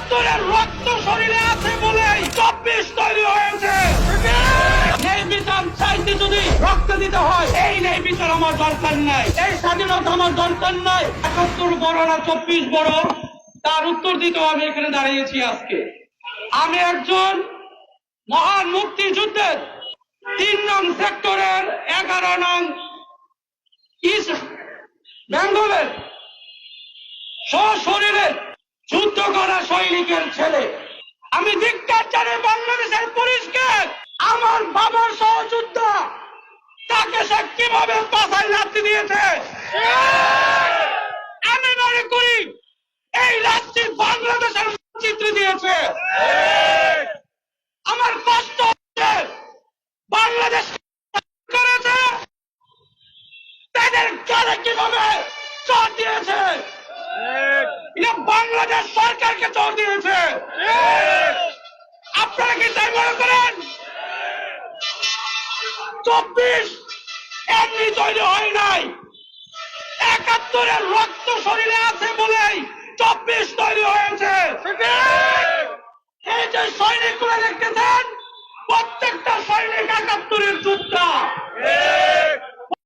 একাত্তরের রক্ত শরীরে আছে বলেই 24 তৈরি হয়েছে। এই বিচার চাইতে যদি রক্ত দিতে হয়, এই নেই বিচার আমার দরকার নাই, এই স্বাধীনতা আমার দরকার নাই। 71 বড় না 24 বড়, তার উত্তর দিতে আমি এখানে দাঁড়িয়েছি আজকে। আমি একজন মহান মুক্তিযুদ্ধের 3 নং সেক্টরের 11 নং ইস্ট বেঙ্গলের সশরীরে যুদ্ধ করা সৈনিকের ছেলে। আমি ধিক্কার জানাই বাংলাদেশের পুলিশকে। আমার বাবার সহযোদ্ধা, তাকে সে কিভাবে পাছায় লাথি দিয়েছে। আমি মনে করি এই লাথি বাংলাদেশের চিত্র দিয়েছে। আমার কষ্ট হচ্ছে বাংলাদেশ করেছে, তাদের কারে কিভাবে চোট দিয়েছে। বাংলাদেশ সরকারকে চোট দিয়েছে। আপনারা কি তাই মনে করেন? 24 এমনি তৈরি হয় নাই, 71-এর রক্ত শরীরে আছে বলেই 24 তৈরি হয়েছে। এই যে সৈনিকগুলো দেখতেছেন, প্রত্যেকটা সৈনিক 71-এর যোদ্ধা।